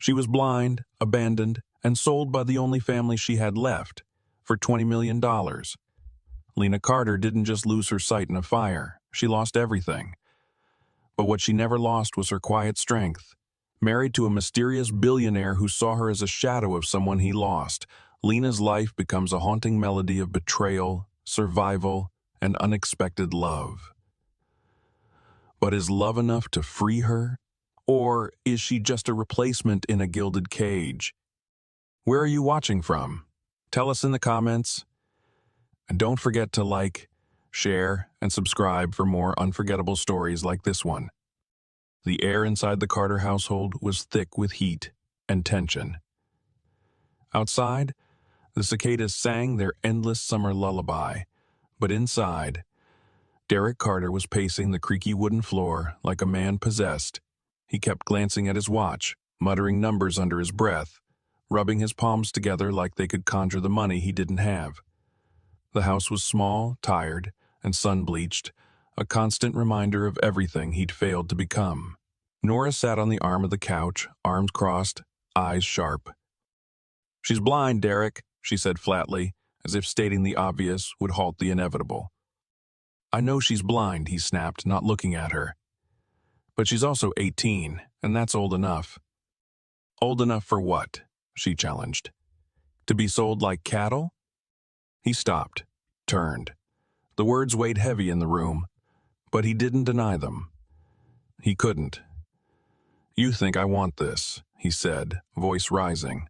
She was blind, abandoned, and sold by the only family she had left for $20 million. Lena Carter didn't just lose her sight in a fire, she lost everything. But what she never lost was her quiet strength. Married to a mysterious billionaire who saw her as a shadow of someone he lost, Lena's life becomes a haunting melody of betrayal, survival, and unexpected love. But is love enough to free her? Or is she just a replacement in a gilded cage? Where are you watching from? Tell us in the comments. And don't forget to like, share, and subscribe for more unforgettable stories like this one. The air inside the Carter household was thick with heat and tension. Outside, the cicadas sang their endless summer lullaby, but inside, Derek Carter was pacing the creaky wooden floor like a man possessed. He kept glancing at his watch, muttering numbers under his breath, rubbing his palms together like they could conjure the money he didn't have. The house was small, tired, and sun-bleached, a constant reminder of everything he'd failed to become. Nora sat on the arm of the couch, arms crossed, eyes sharp. "She's blind, Derek," she said flatly, as if stating the obvious would halt the inevitable. "I know she's blind," he snapped, not looking at her. "But she's also 18, and that's old enough." "Old enough for what?" she challenged. "To be sold like cattle?" He stopped, turned. The words weighed heavy in the room, but he didn't deny them. He couldn't. "You think I want this," he said, voice rising.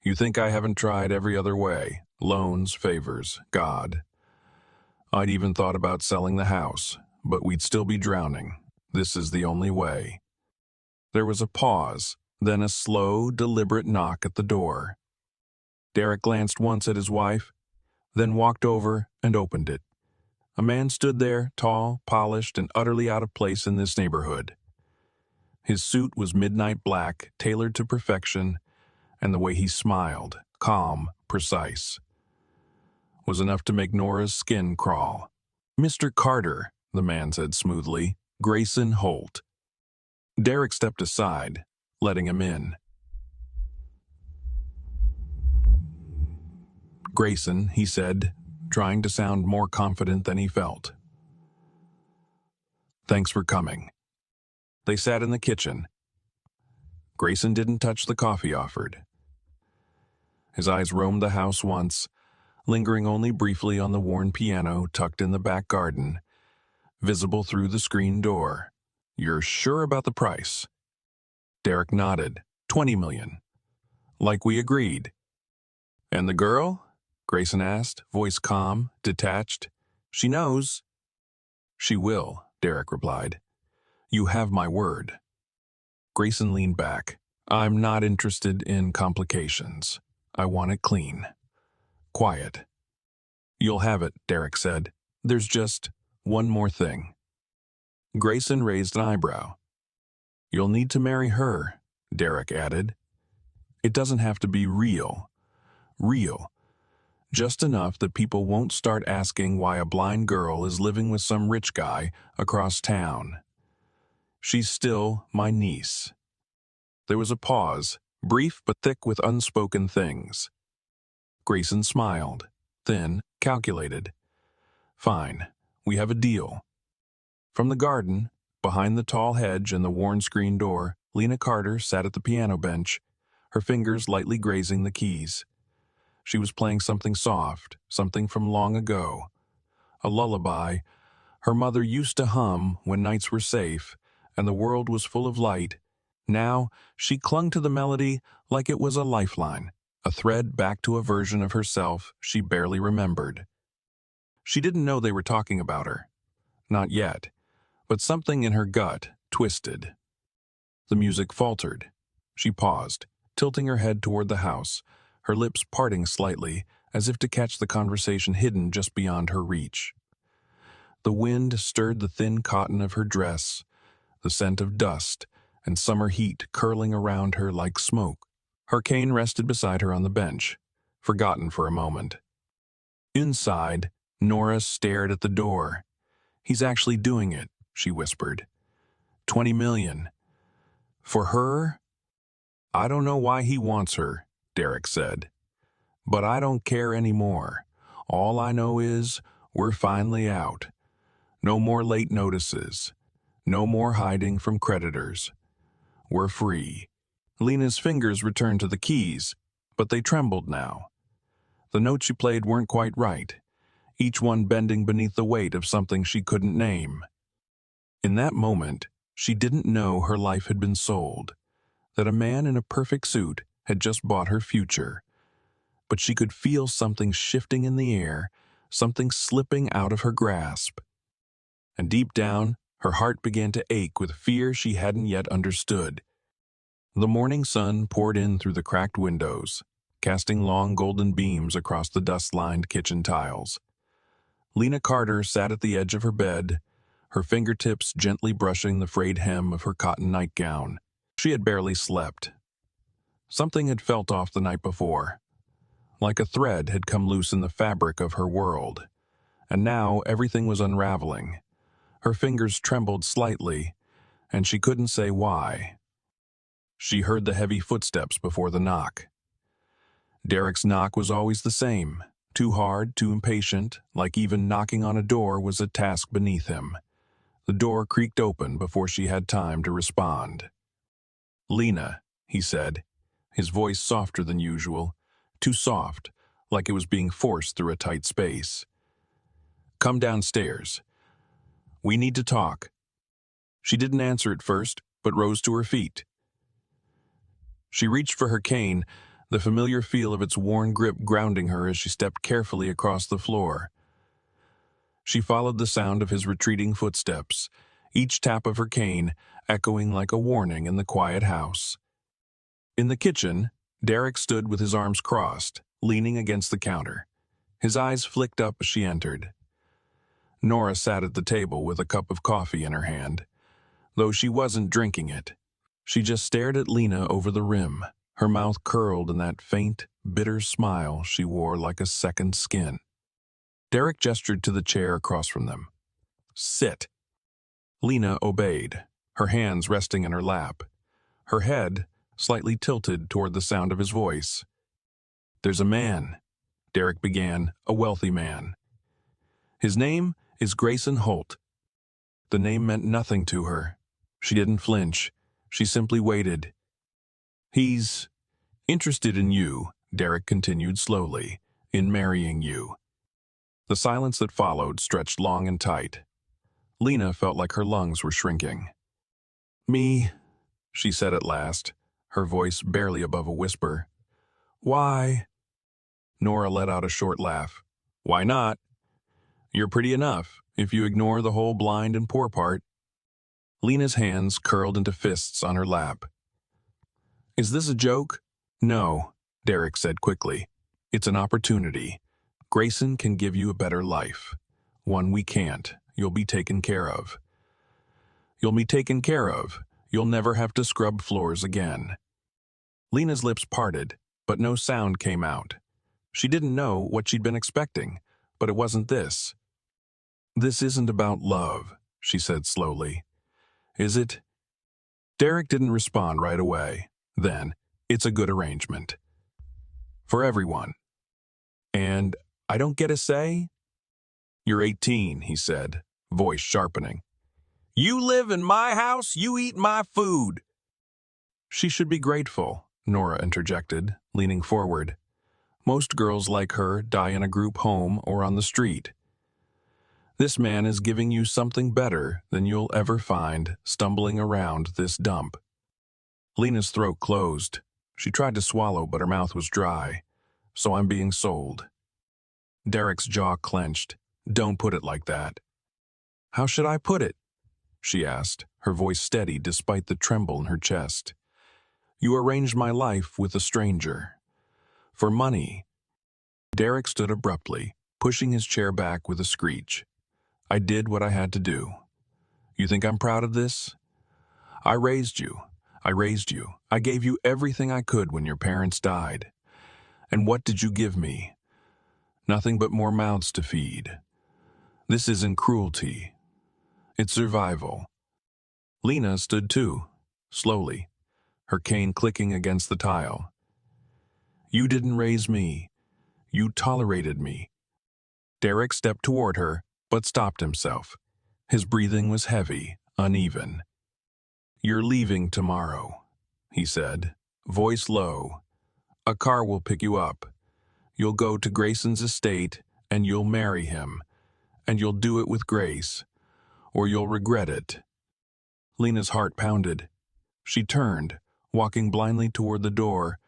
"You think I haven't tried every other way, loans, favors, God. I'd even thought about selling the house, but we'd still be drowning. This is the only way." There was a pause, then a slow, deliberate knock at the door. Derek glanced once at his wife, then walked over and opened it. A man stood there, tall, polished, and utterly out of place in this neighborhood. His suit was midnight black, tailored to perfection, and the way he smiled, calm, precise, was enough to make Nora's skin crawl. "Mr. Carter," the man said smoothly, "Grayson Holt." Derek stepped aside, letting him in. "Grayson," he said, trying to sound more confident than he felt. "Thanks for coming." They sat in the kitchen. Grayson didn't touch the coffee offered. His eyes roamed the house once, lingering only briefly on the worn piano tucked in the back garden, visible through the screen door. "You're sure about the price?" Derek nodded. $20 million. "Like we agreed." "And the girl?" Grayson asked, voice calm, detached. "She knows." "She will," Derek replied. "You have my word." Grayson leaned back. "I'm not interested in complications. I want it clean. Quiet." "You'll have it," Derek said. "There's just one more thing." Grayson raised an eyebrow. "You'll need to marry her," Derek added. "It doesn't have to be real. Real. Just enough that people won't start asking why a blind girl is living with some rich guy across town. She's still my niece." There was a pause, brief but thick with unspoken things. Grayson smiled, thin, calculated. "Fine, we have a deal." From the garden, behind the tall hedge and the worn screen door, Lena Carter sat at the piano bench, her fingers lightly grazing the keys. She was playing something soft, something from long ago. A lullaby her mother used to hum when nights were safe and the world was full of light. Now, she clung to the melody like it was a lifeline, a thread back to a version of herself she barely remembered. She didn't know they were talking about her. Not yet, but something in her gut twisted. The music faltered. She paused, tilting her head toward the house, her lips parting slightly, as if to catch the conversation hidden just beyond her reach. The wind stirred the thin cotton of her dress, the scent of dust and summer heat curling around her like smoke. Her cane rested beside her on the bench, forgotten for a moment. Inside, Nora stared at the door. "He's actually doing it," she whispered. $20 million. For her? I don't know why he wants her, Derek said. But I don't care anymore. All I know is we're finally out. No more late notices. No more hiding from creditors. We're free. Lena's fingers returned to the keys, but they trembled now. The notes she played weren't quite right, each one bending beneath the weight of something she couldn't name. In that moment, she didn't know her life had been sold, that a man in a perfect suit had just bought her future. But she could feel something shifting in the air, something slipping out of her grasp. And deep down, her heart began to ache with fear she hadn't yet understood. The morning sun poured in through the cracked windows, casting long golden beams across the dust-lined kitchen tiles. Lena Carter sat at the edge of her bed, her fingertips gently brushing the frayed hem of her cotton nightgown. She had barely slept. Something had felt off the night before, like a thread had come loose in the fabric of her world. And now everything was unraveling. Her fingers trembled slightly, and she couldn't say why. She heard the heavy footsteps before the knock. Derek's knock was always the same, too hard, too impatient, like even knocking on a door was a task beneath him. The door creaked open before she had time to respond. "Lena," he said, his voice softer than usual, too soft, like it was being forced through a tight space. "Come downstairs. We need to talk." She didn't answer at first, but rose to her feet. She reached for her cane, the familiar feel of its worn grip grounding her as she stepped carefully across the floor. She followed the sound of his retreating footsteps, each tap of her cane echoing like a warning in the quiet house. In the kitchen, Derek stood with his arms crossed, leaning against the counter. His eyes flicked up as she entered. Nora sat at the table with a cup of coffee in her hand, though she wasn't drinking it. She just stared at Lena over the rim, her mouth curled in that faint, bitter smile she wore like a second skin. Derek gestured to the chair across from them. "Sit." Lena obeyed, her hands resting in her lap, her head slightly tilted toward the sound of his voice. "There's a man," Derek began, "a wealthy man. His name is Grayson Holt." The name meant nothing to her. She didn't flinch. She simply waited. "He's interested in you," Derek continued slowly, "in marrying you." The silence that followed stretched long and tight. Lena felt like her lungs were shrinking. "Me," she said at last, her voice barely above a whisper. "Why?" Nora let out a short laugh. "Why not? You're pretty enough, if you ignore the whole blind and poor part." Lena's hands curled into fists on her lap. "Is this a joke?" "No," Derek said quickly. "It's an opportunity. Grayson can give you a better life. One we can't. You'll be taken care of. You'll be taken care of. You'll never have to scrub floors again." Lena's lips parted, but no sound came out. She didn't know what she'd been expecting, but it wasn't this. "This isn't about love," she said slowly. "Is it?" Derek didn't respond right away. Then, "It's a good arrangement. For everyone. And I don't get a say?" "You're 18, he said, voice sharpening. "You live in my house, you eat my food." "She should be grateful," Nora interjected, leaning forward. "Most girls like her die in a group home or on the street. This man is giving you something better than you'll ever find stumbling around this dump." Lena's throat closed. She tried to swallow, but her mouth was dry. "So I'm being sold." Derek's jaw clenched. "Don't put it like that." "How should I put it?" she asked, her voice steady despite the tremble in her chest. "You arranged my life with a stranger. For money." Derek stood abruptly, pushing his chair back with a screech. "I did what I had to do. You think I'm proud of this? I raised you. I raised you. I gave you everything I could when your parents died. And what did you give me? Nothing but more mouths to feed. This isn't cruelty. It's survival." Lena stood too, slowly, her cane clicking against the tile. "You didn't raise me. You tolerated me." Derek stepped toward her, but stopped himself. His breathing was heavy, uneven. "You're leaving tomorrow," he said, voice low. "A car will pick you up. You'll go to Grayson's estate, and you'll marry him. And you'll do it with grace, or you'll regret it." Lena's heart pounded. She turned, walking blindly toward the door,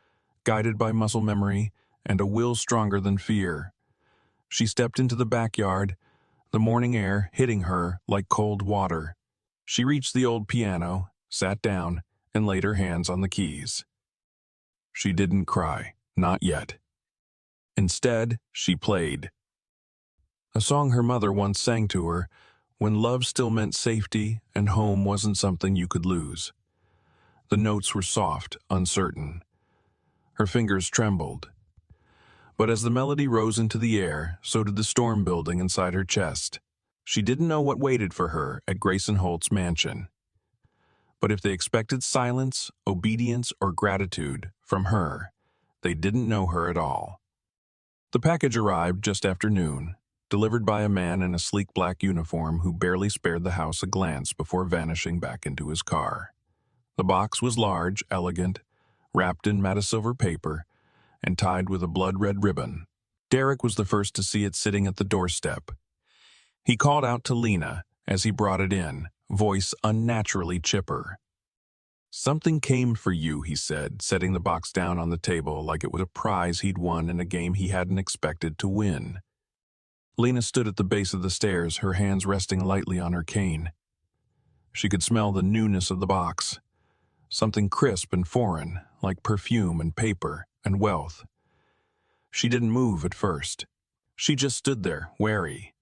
guided by muscle memory and a will stronger than fear. She stepped into the backyard, the morning air hitting her like cold water. She reached the old piano, sat down, and laid her hands on the keys. She didn't cry, not yet. Instead, she played. A song her mother once sang to her, when love still meant safety and home wasn't something you could lose. The notes were soft, uncertain. Her fingers trembled. But as the melody rose into the air, so did the storm building inside her chest. She didn't know what waited for her at Grayson Holt's mansion. But if they expected silence, obedience, or gratitude from her, they didn't know her at all. The package arrived just after noon, delivered by a man in a sleek black uniform who barely spared the house a glance before vanishing back into his car. The box was large, elegant, wrapped in matte-silver paper, and tied with a blood-red ribbon. Derek was the first to see it sitting at the doorstep. He called out to Lena as he brought it in, voice unnaturally chipper. "Something came for you," he said, setting the box down on the table like it was a prize he'd won in a game he hadn't expected to win. Lena stood at the base of the stairs, her hands resting lightly on her cane. She could smell the newness of the box, something crisp and foreign, like perfume and paper and wealth. She didn't move at first. She just stood there, wary.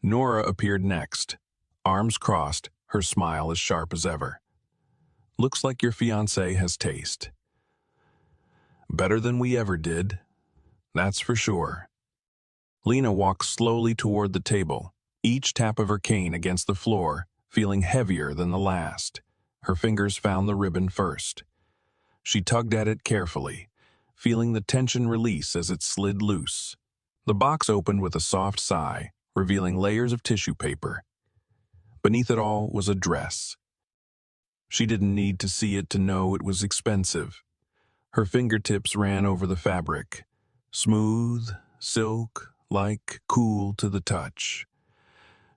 Nora appeared next, arms crossed, her smile as sharp as ever. "Looks like your fiancé has taste." "Better than we ever did, that's for sure." Lena walked slowly toward the table, each tap of her cane against the floor, feeling heavier than the last. Her fingers found the ribbon first. She tugged at it carefully, feeling the tension release as it slid loose. The box opened with a soft sigh, revealing layers of tissue paper. Beneath it all was a dress. She didn't need to see it to know it was expensive. Her fingertips ran over the fabric, smooth, silk-like, cool to the touch.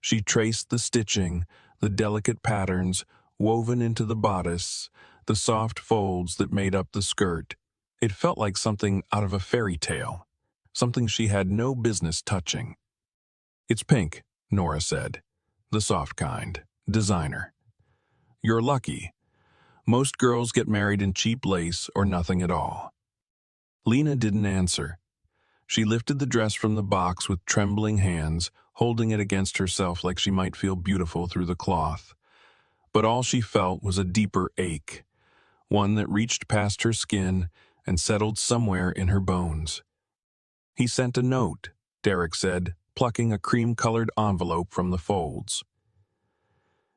She traced the stitching, the delicate patterns woven into the bodice, the soft folds that made up the skirt. It felt like something out of a fairy tale, something she had no business touching. "It's pink," Nora said. "The soft kind. Designer. You're lucky. Most girls get married in cheap lace or nothing at all." Lena didn't answer. She lifted the dress from the box with trembling hands, holding it against herself like she might feel beautiful through the cloth. But all she felt was a deeper ache, one that reached past her skin and settled somewhere in her bones. "He sent a note," Derek said, plucking a cream-colored envelope from the folds.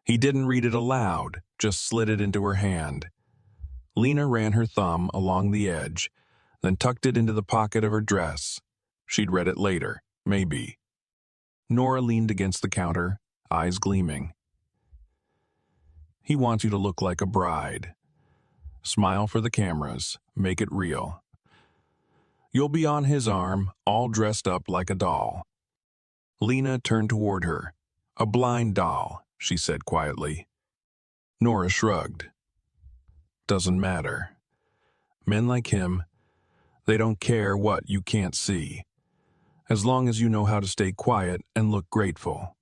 He didn't read it aloud, just slid it into her hand. Lena ran her thumb along the edge, then tucked it into the pocket of her dress. She'd read it later, maybe. Nora leaned against the counter, eyes gleaming. "He wants you to look like a bride. Smile for the cameras, make it real. You'll be on his arm, all dressed up like a doll." Lena turned toward her. "A blind doll," she said quietly. Nora shrugged. "Doesn't matter. Men like him, they don't care what you can't see, as long as you know how to stay quiet and look grateful."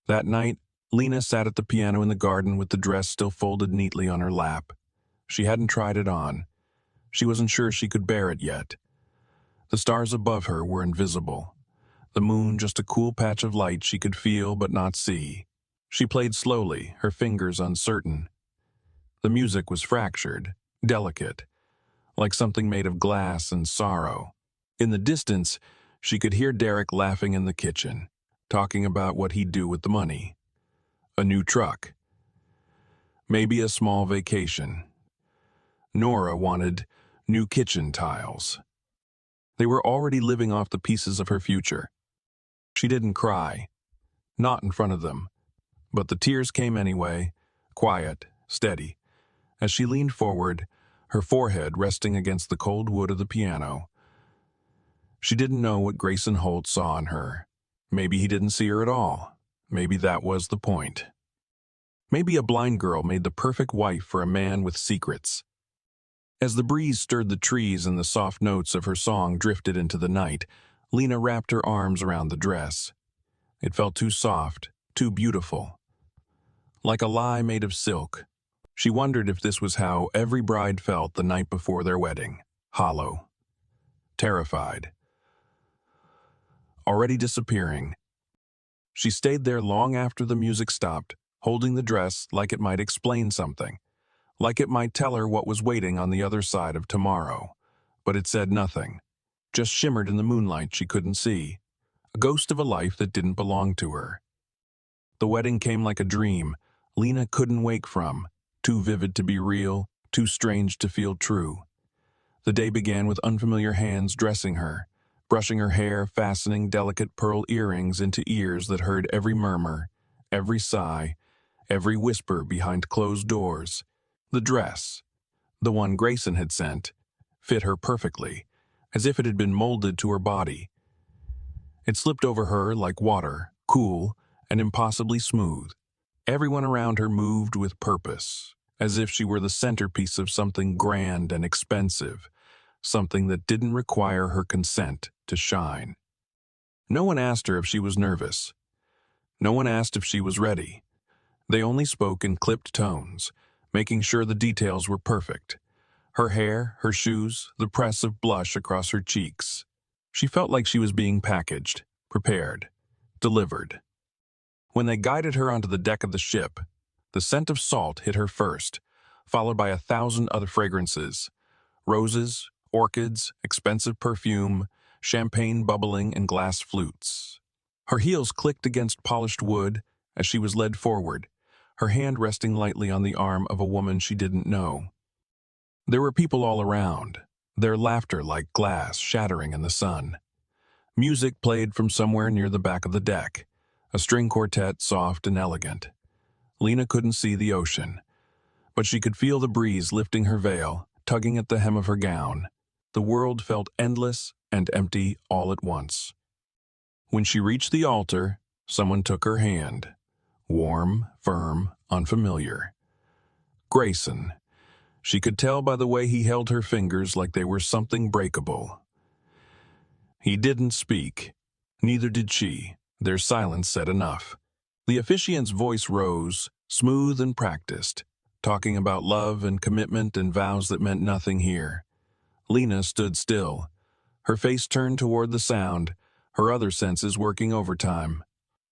That night, Lena sat at the piano in the garden with the dress still folded neatly on her lap. She hadn't tried it on. She wasn't sure she could bear it yet. The stars above her were invisible. The moon just a cool patch of light she could feel but not see. She played slowly, her fingers uncertain. The music was fractured, delicate, like something made of glass and sorrow. In the distance, she could hear Derek laughing in the kitchen, talking about what he'd do with the money. A new truck. Maybe a small vacation. Nora wanted new kitchen tiles. They were already living off the pieces of her future. She didn't cry, not in front of them, but the tears came anyway, quiet, steady. As she leaned forward, her forehead resting against the cold wood of the piano. She didn't know what Grayson Holt saw in her. Maybe he didn't see her at all. Maybe that was the point. Maybe a blind girl made the perfect wife for a man with secrets. As the breeze stirred the trees and the soft notes of her song drifted into the night, Lena wrapped her arms around the dress. It felt too soft, too beautiful. Like a lie made of silk. She wondered if this was how every bride felt the night before their wedding. Hollow. Terrified. Already disappearing. She stayed there long after the music stopped, holding the dress like it might explain something. Like it might tell her what was waiting on the other side of tomorrow. But it said nothing. Just shimmered in the moonlight she couldn't see. A ghost of a life that didn't belong to her. The wedding came like a dream Lena couldn't wake from. Too vivid to be real, too strange to feel true. The day began with unfamiliar hands dressing her, brushing her hair, fastening delicate pearl earrings into ears that heard every murmur, every sigh, every whisper behind closed doors. The dress, the one Grayson had sent, fit her perfectly, as if it had been molded to her body. It slipped over her like water, cool and impossibly smooth. Everyone around her moved with purpose, as if she were the centerpiece of something grand and expensive, something that didn't require her consent to shine. No one asked her if she was nervous. No one asked if she was ready. They only spoke in clipped tones, making sure the details were perfect. Her hair, her shoes, the press of blush across her cheeks. She felt like she was being packaged, prepared, delivered. When they guided her onto the deck of the ship, the scent of salt hit her first, followed by 1,000 other fragrances. Roses, orchids, expensive perfume, champagne bubbling in glass flutes. Her heels clicked against polished wood as she was led forward, her hand resting lightly on the arm of a woman she didn't know. There were people all around, their laughter like glass shattering in the sun. Music played from somewhere near the back of the deck, a string quartet soft and elegant. Lena couldn't see the ocean, but she could feel the breeze lifting her veil, tugging at the hem of her gown. The world felt endless and empty all at once. When she reached the altar, someone took her hand. Warm, firm, unfamiliar. Grayson. She could tell by the way he held her fingers like they were something breakable. He didn't speak. Neither did she. Their silence said enough. The officiant's voice rose, smooth and practiced, talking about love and commitment and vows that meant nothing here. Lena stood still, her face turned toward the sound, her other senses working overtime.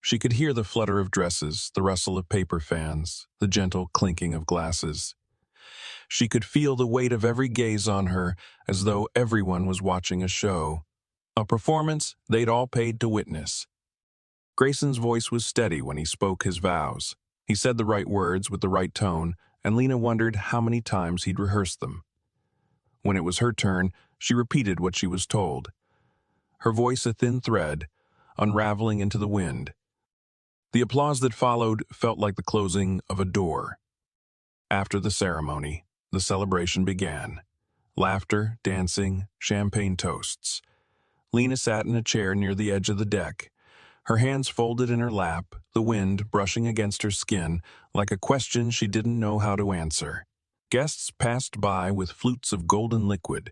She could hear the flutter of dresses, the rustle of paper fans, the gentle clinking of glasses. She could feel the weight of every gaze on her, as though everyone was watching a show. A performance they'd all paid to witness. Grayson's voice was steady when he spoke his vows. He said the right words with the right tone, and Lena wondered how many times he'd rehearsed them. When it was her turn, she repeated what she was told. Her voice a thin thread, unraveling into the wind. The applause that followed felt like the closing of a door. After the ceremony, the celebration began. Laughter, dancing, champagne toasts. Lena sat in a chair near the edge of the deck, her hands folded in her lap, the wind brushing against her skin like a question she didn't know how to answer. Guests passed by with flutes of golden liquid,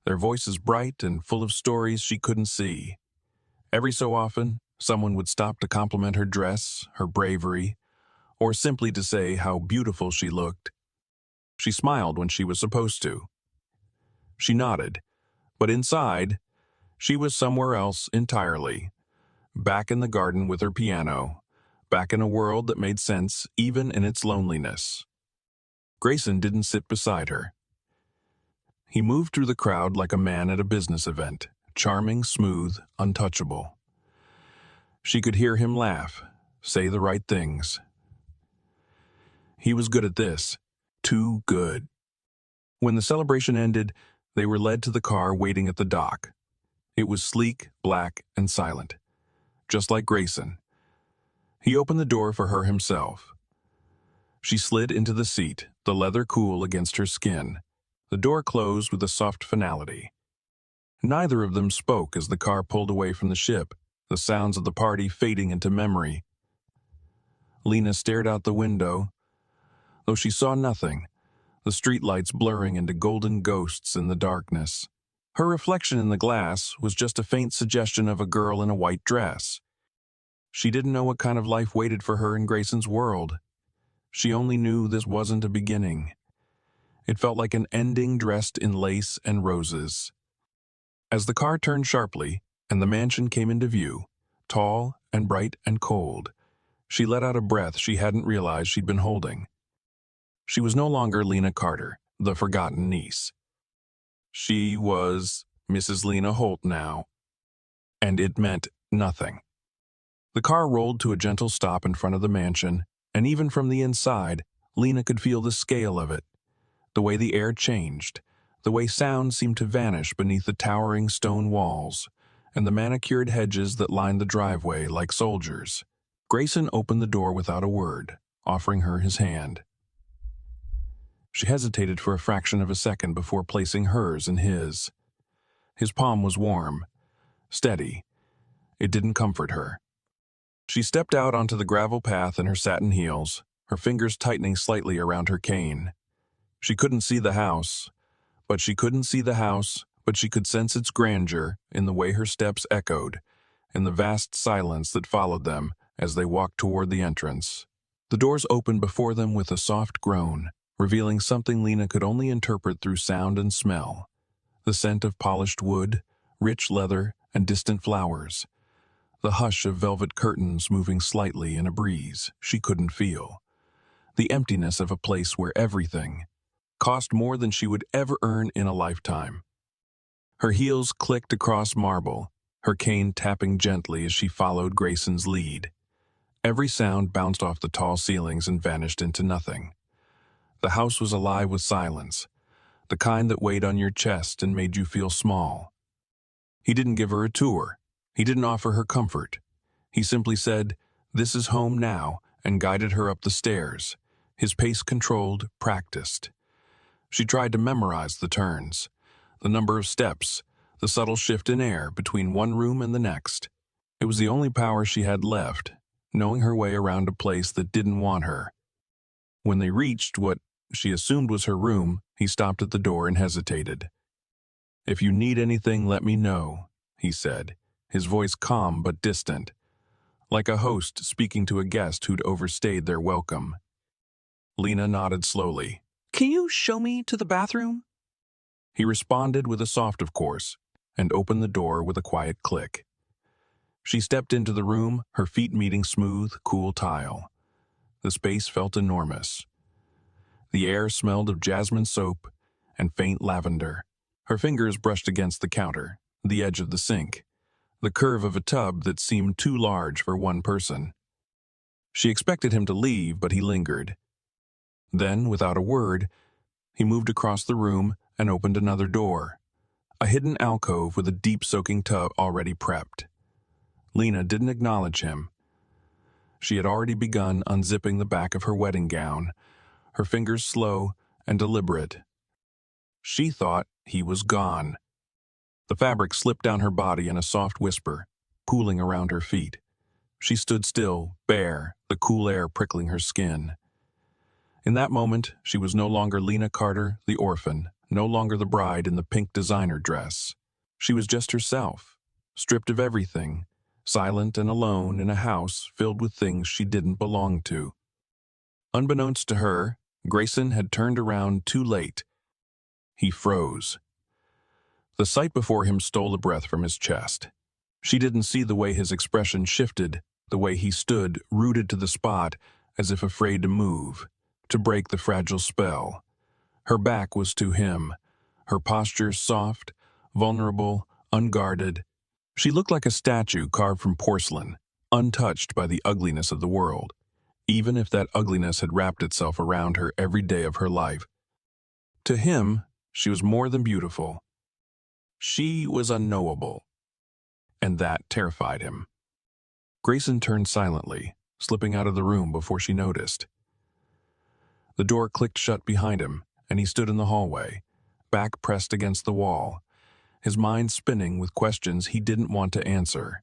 their voices bright and full of stories she couldn't see. Every so often, someone would stop to compliment her dress, her bravery, or simply to say how beautiful she looked. She smiled when she was supposed to. She nodded, but inside, she was somewhere else entirely. Back in the garden with her piano, back in a world that made sense even in its loneliness. Grayson didn't sit beside her. He moved through the crowd like a man at a business event, charming, smooth, untouchable. She could hear him laugh, say the right things. He was good at this, too good. When the celebration ended, they were led to the car waiting at the dock. It was sleek, black, and silent, just like Grayson. He opened the door for her himself. She slid into the seat, the leather cool against her skin. The door closed with a soft finality. Neither of them spoke as the car pulled away from the ship, the sounds of the party fading into memory. Lena stared out the window, though she saw nothing, the streetlights blurring into golden ghosts in the darkness. Her reflection in the glass was just a faint suggestion of a girl in a white dress. She didn't know what kind of life waited for her in Grayson's world. She only knew this wasn't a beginning. It felt like an ending dressed in lace and roses. As the car turned sharply and the mansion came into view, tall and bright and cold, she let out a breath she hadn't realized she'd been holding. She was no longer Lena Carter, the forgotten niece. She was Mrs. Lena Holt now, and it meant nothing. The car rolled to a gentle stop in front of the mansion, and even from the inside, Lena could feel the scale of it. The way the air changed, the way sound seemed to vanish beneath the towering stone walls, and the manicured hedges that lined the driveway like soldiers. Grayson opened the door without a word, offering her his hand. She hesitated for a fraction of a second before placing hers in his. His palm was warm, steady. It didn't comfort her. She stepped out onto the gravel path in her satin heels, her fingers tightening slightly around her cane. She couldn't see the house, but she could sense its grandeur in the way her steps echoed, in the vast silence that followed them as they walked toward the entrance. The doors opened before them with a soft groan, revealing something Lena could only interpret through sound and smell. The scent of polished wood, rich leather, and distant flowers. The hush of velvet curtains moving slightly in a breeze she couldn't feel. The emptiness of a place where everything cost more than she would ever earn in a lifetime. Her heels clicked across marble, her cane tapping gently as she followed Grayson's lead. Every sound bounced off the tall ceilings and vanished into nothing. The house was alive with silence, the kind that weighed on your chest and made you feel small. He didn't give her a tour. He didn't offer her comfort. He simply said, "This is home now," and guided her up the stairs, his pace controlled, practiced. She tried to memorize the turns, the number of steps, the subtle shift in air between one room and the next. It was the only power she had left, knowing her way around a place that didn't want her. When they reached what she assumed was her room, he stopped at the door and hesitated. "If you need anything, let me know," he said, his voice calm but distant, like a host speaking to a guest who'd overstayed their welcome. Lena nodded slowly. "Can you show me to the bathroom?" He responded with a soft of course, and opened the door with a quiet click. She stepped into the room, her feet meeting smooth, cool tile. The space felt enormous. The air smelled of jasmine soap and faint lavender. Her fingers brushed against the counter, the edge of the sink, the curve of a tub that seemed too large for one person. She expected him to leave, but he lingered. Then, without a word, he moved across the room and opened another door, a hidden alcove with a deep soaking tub already prepped. Lena didn't acknowledge him. She had already begun unzipping the back of her wedding gown, her fingers slow and deliberate. She thought he was gone. The fabric slipped down her body in a soft whisper, pooling around her feet. She stood still, bare, the cool air prickling her skin. In that moment, she was no longer Lena Carter, the orphan, no longer the bride in the pink designer dress. She was just herself, stripped of everything, silent and alone in a house filled with things she didn't belong to. Unbeknownst to her, Grayson had turned around too late. He froze. The sight before him stole a breath from his chest. She didn't see the way his expression shifted, the way he stood, rooted to the spot, as if afraid to move, to break the fragile spell. Her back was to him, her posture soft, vulnerable, unguarded. She looked like a statue carved from porcelain, untouched by the ugliness of the world, even if that ugliness had wrapped itself around her every day of her life. To him, She was more than beautiful. She was unknowable, and that terrified him. Grayson turned silently, slipping out of the room before she noticed. The door clicked shut behind him, and he stood in the hallway, back pressed against the wall, his mind spinning with questions he didn't want to answer.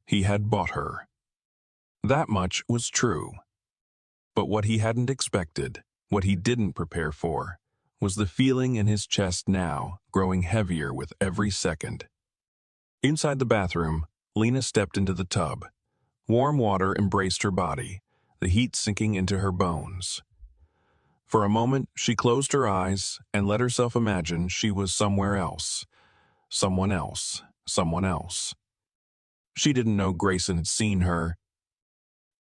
He had bought her. That much was true. But what he hadn't expected, what he didn't prepare for, was the feeling in his chest now, growing heavier with every second. Inside the bathroom, Lena stepped into the tub. Warm water embraced her body, the heat sinking into her bones. For a moment, she closed her eyes and let herself imagine she was somewhere else. Someone else. Someone else. She didn't know Grayson had seen her.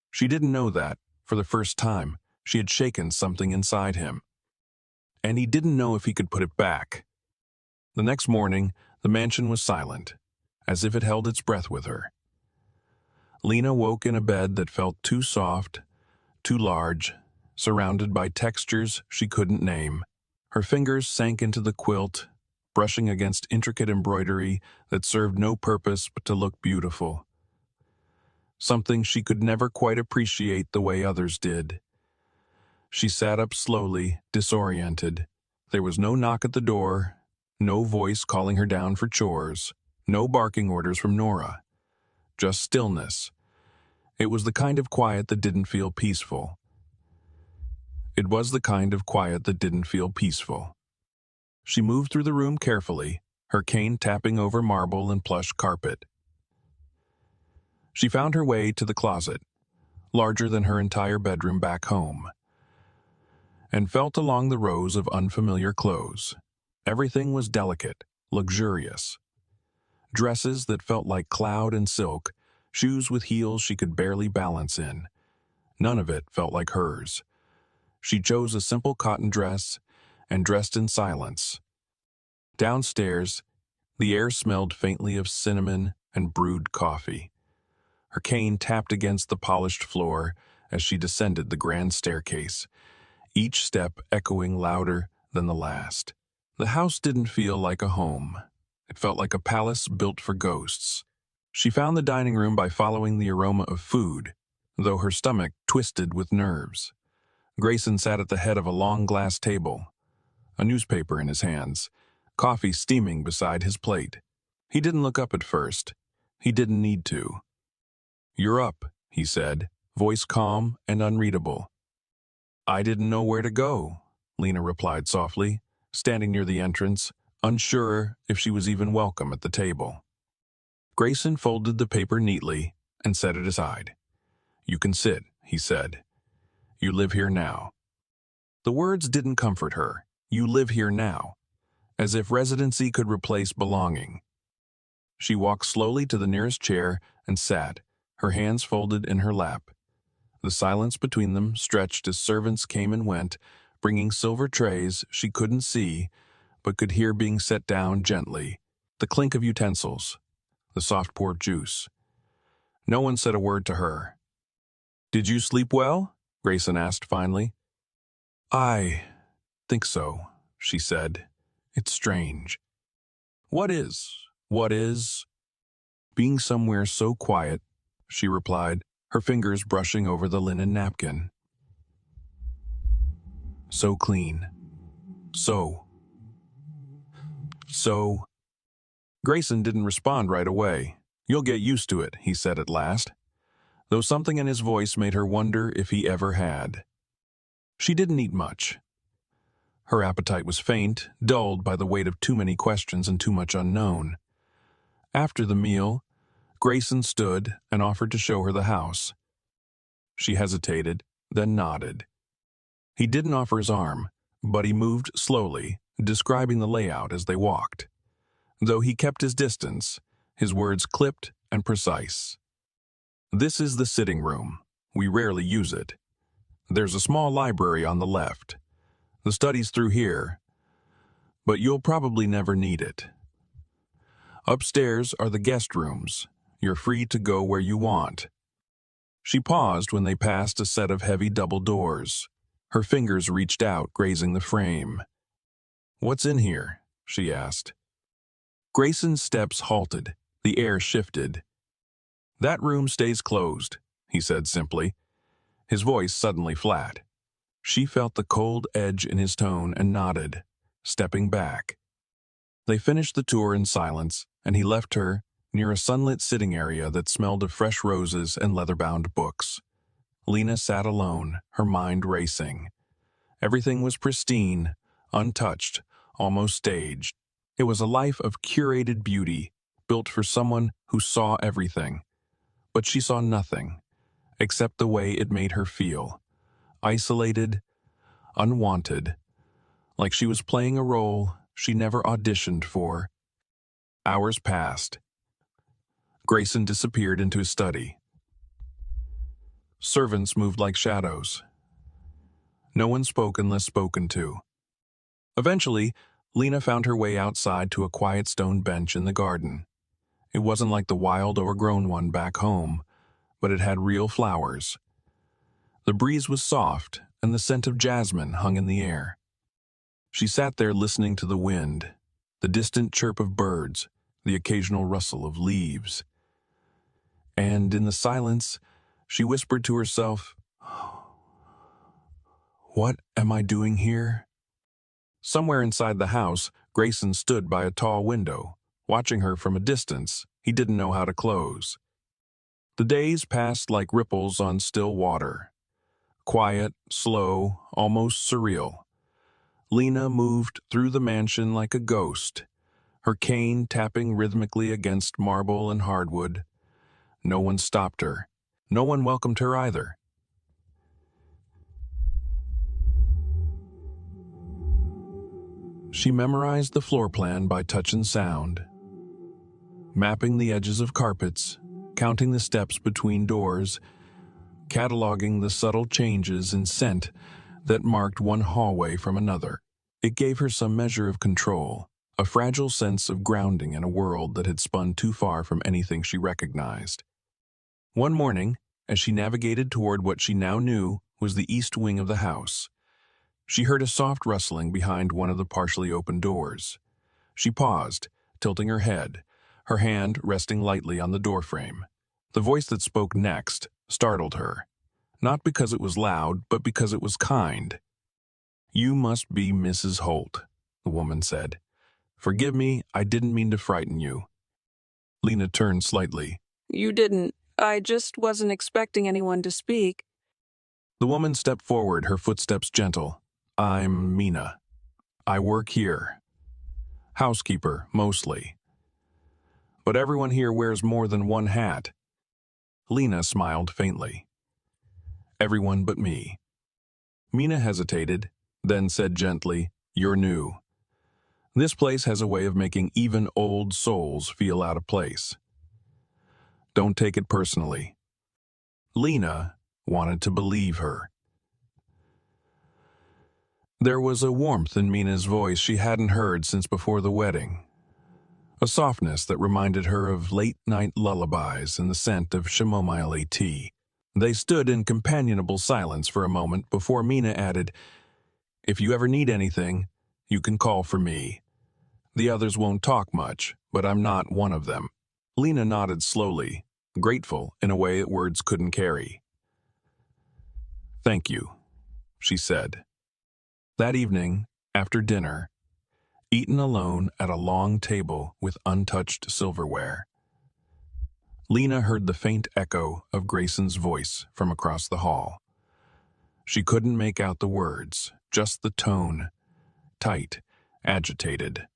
She didn't know that, for the first time, she had shaken something inside him. And he didn't know if he could put it back. The next morning, the mansion was silent, as if it held its breath with her. Lena woke in a bed that felt too soft, too large, surrounded by textures she couldn't name. Her fingers sank into the quilt, brushing against intricate embroidery that served no purpose but to look beautiful. Something she could never quite appreciate the way others did. She sat up slowly, disoriented. There was no knock at the door, no voice calling her down for chores, no barking orders from Nora. Just stillness. It was the kind of quiet that didn't feel peaceful. It was the kind of quiet that didn't feel peaceful. She moved through the room carefully, her cane tapping over marble and plush carpet. She found her way to the closet, larger than her entire bedroom back home, and felt along the rows of unfamiliar clothes. Everything was delicate, luxurious. Dresses that felt like cloud and silk, shoes with heels she could barely balance in. None of it felt like hers. She chose a simple cotton dress and dressed in silence. Downstairs, the air smelled faintly of cinnamon and brewed coffee. Her cane tapped against the polished floor as she descended the grand staircase, each step echoing louder than the last. The house didn't feel like a home. It felt like a palace built for ghosts. She found the dining room by following the aroma of food, though her stomach twisted with nerves. Grayson sat at the head of a long glass table, a newspaper in his hands, coffee steaming beside his plate. He didn't look up at first. He didn't need to. "You're up," he said, voice calm and unreadable. "I didn't know where to go," Lena replied softly, standing near the entrance, unsure if she was even welcome at the table. Grayson folded the paper neatly and set it aside. "You can sit," he said. "You live here now." The words didn't comfort her. You live here now. As if residency could replace belonging. She walked slowly to the nearest chair and sat, her hands folded in her lap. The silence between them stretched as servants came and went, bringing silver trays she couldn't see, but could hear being set down gently, the clink of utensils, the soft poured juice. No one said a word to her. "Did you sleep well?" Grayson asked finally. "I think so," she said. "It's strange." What is? "Being somewhere so quiet," she replied, her fingers brushing over the linen napkin. "So clean. So. Grayson didn't respond right away. "You'll get used to it," he said at last, though something in his voice made her wonder if he ever had. She didn't eat much. Her appetite was faint, dulled by the weight of too many questions and too much unknown. After the meal, Grayson stood and offered to show her the house. She hesitated, then nodded. He didn't offer his arm, but he moved slowly, describing the layout as they walked. Though he kept his distance, his words clipped and precise. "This is the sitting room. We rarely use it. There's a small library on the left. The study's through here, but you'll probably never need it. Upstairs are the guest rooms. You're free to go where you want." She paused when they passed a set of heavy double doors. Her fingers reached out, grazing the frame. "What's in here?" she asked. Grayson's steps halted. The air shifted. "That room stays closed," he said simply, his voice suddenly flat. She felt the cold edge in his tone and nodded, stepping back. They finished the tour in silence, and he left her near a sunlit sitting area that smelled of fresh roses and leather-bound books. Lena sat alone, her mind racing. Everything was pristine, untouched, almost staged. It was a life of curated beauty, built for someone who saw everything. But she saw nothing, except the way it made her feel. Isolated, unwanted, like she was playing a role she never auditioned for. Hours passed. Grayson disappeared into his study. Servants moved like shadows. No one spoke unless spoken to. Eventually, Lena found her way outside to a quiet stone bench in the garden. It wasn't like the wild, overgrown one back home, but it had real flowers. The breeze was soft, and the scent of jasmine hung in the air. She sat there listening to the wind, the distant chirp of birds, the occasional rustle of leaves. And in the silence, she whispered to herself, "What am I doing here?" Somewhere inside the house, Grayson stood by a tall window, watching her from a distance he didn't know how to close. The days passed like ripples on still water. Quiet, slow, almost surreal. Lena moved through the mansion like a ghost, her cane tapping rhythmically against marble and hardwood. No one stopped her. No one welcomed her either. She memorized the floor plan by touch and sound, mapping the edges of carpets, counting the steps between doors, cataloging the subtle changes in scent that marked one hallway from another. It gave her some measure of control, a fragile sense of grounding in a world that had spun too far from anything she recognized. One morning, as she navigated toward what she now knew was the east wing of the house, she heard a soft rustling behind one of the partially open doors. She paused, tilting her head, her hand resting lightly on the doorframe. The voice that spoke next startled her, not because it was loud, but because it was kind. "You must be Mrs. Holt," the woman said. "Forgive me, I didn't mean to frighten you." Lena turned slightly. "You didn't. I just wasn't expecting anyone to speak." The woman stepped forward, her footsteps gentle. "I'm Mina. I work here. Housekeeper, mostly. But everyone here wears more than one hat." Lena smiled faintly. "Everyone but me." Mina hesitated, then said gently, "You're new. This place has a way of making even old souls feel out of place. Don't take it personally." Lena wanted to believe her. There was a warmth in Mina's voice she hadn't heard since before the wedding, a softness that reminded her of late-night lullabies and the scent of chamomile tea. They stood in companionable silence for a moment before Mina added, "If you ever need anything, you can call for me. The others won't talk much, but I'm not one of them." Lena nodded slowly, grateful in a way that words couldn't carry. "Thank you," she said. That evening, after dinner, eaten alone at a long table with untouched silverware, Lena heard the faint echo of Grayson's voice from across the hall. She couldn't make out the words, just the tone, tight, agitated.